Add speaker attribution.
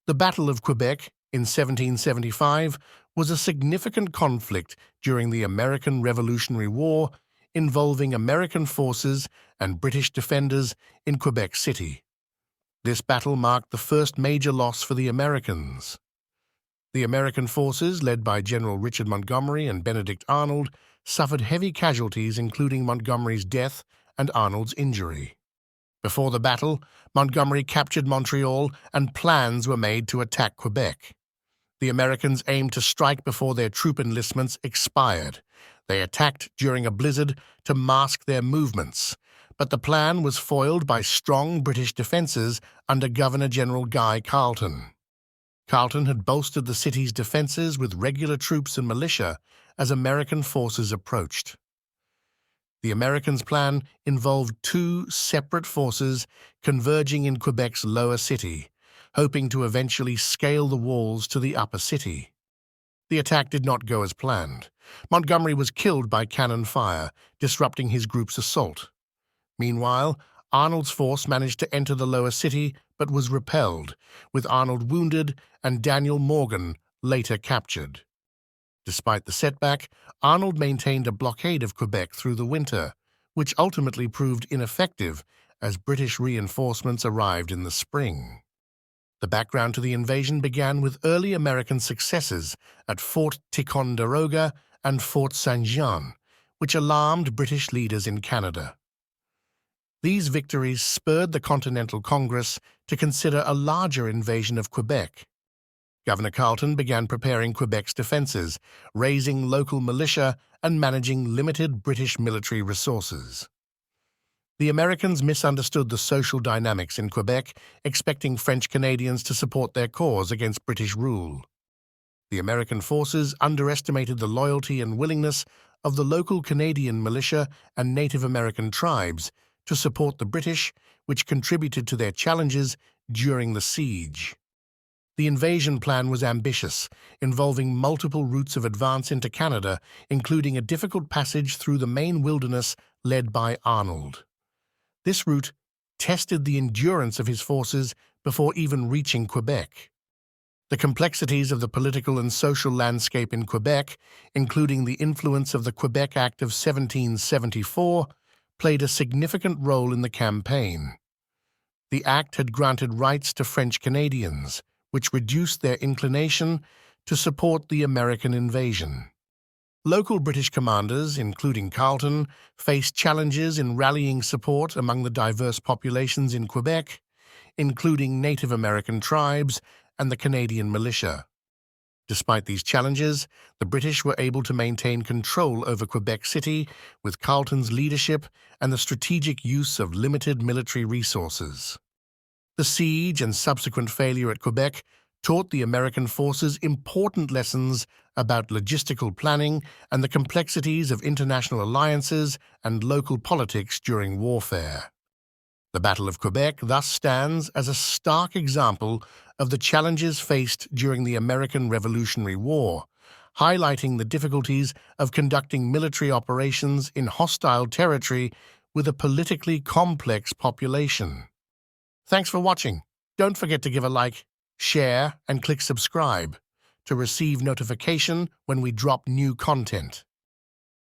Speaker 1: The Battle of Quebec in 1775 was a significant conflict during the American Revolutionary War involving American forces and British defenders in Quebec City. This battle marked the first major loss for the Americans. The American forces, led by General Richard Montgomery and Benedict Arnold, suffered heavy casualties, including Montgomery's death and Arnold's injury. Before the battle, Montgomery captured Montreal and plans were made to attack Quebec. The Americans aimed to strike before their troop enlistments expired. They attacked during a blizzard to mask their movements, but the plan was foiled by strong British defences under Governor-General Guy Carleton. Carleton had bolstered the city's defences with regular troops and militia as American forces approached. The Americans' plan involved two separate forces converging in Quebec's lower city, hoping to eventually scale the walls to the upper city. The attack did not go as planned. Montgomery was killed by cannon fire, disrupting his group's assault. Meanwhile, Arnold's force managed to enter the lower city but was repelled, with Arnold wounded and Daniel Morgan later captured. Despite the setback, Arnold maintained a blockade of Quebec through the winter, which ultimately proved ineffective as British reinforcements arrived in the spring. The background to the invasion began with early American successes at Fort Ticonderoga and Fort Saint-Jean, which alarmed British leaders in Canada. These victories spurred the Continental Congress to consider a larger invasion of Quebec. Governor Carleton began preparing Quebec's defences, raising local militia and managing limited British military resources. The Americans misunderstood the social dynamics in Quebec, expecting French Canadians to support their cause against British rule. The American forces underestimated the loyalty and willingness of the local Canadian militia and Native American tribes to support the British, which contributed to their challenges during the siege. The invasion plan was ambitious, involving multiple routes of advance into Canada, including a difficult passage through the Maine wilderness led by Arnold. This route tested the endurance of his forces before even reaching Quebec. The complexities of the political and social landscape in Quebec, including the influence of the Quebec Act of 1774, played a significant role in the campaign. The act had granted rights to French Canadians, which reduced their inclination to support the American invasion. Local British commanders, including Carleton, faced challenges in rallying support among the diverse populations in Quebec, including Native American tribes and the Canadian militia. Despite these challenges, the British were able to maintain control over Quebec City with Carleton's leadership and the strategic use of limited military resources. The siege and subsequent failure at Quebec taught the American forces important lessons about logistical planning and the complexities of international alliances and local politics during warfare. The Battle of Quebec thus stands as a stark example of the challenges faced during the American Revolutionary War, highlighting the difficulties of conducting military operations in hostile territory with a politically complex population. Thanks for watching. Don't forget to give a like, share, and click subscribe to receive notification when we drop new content.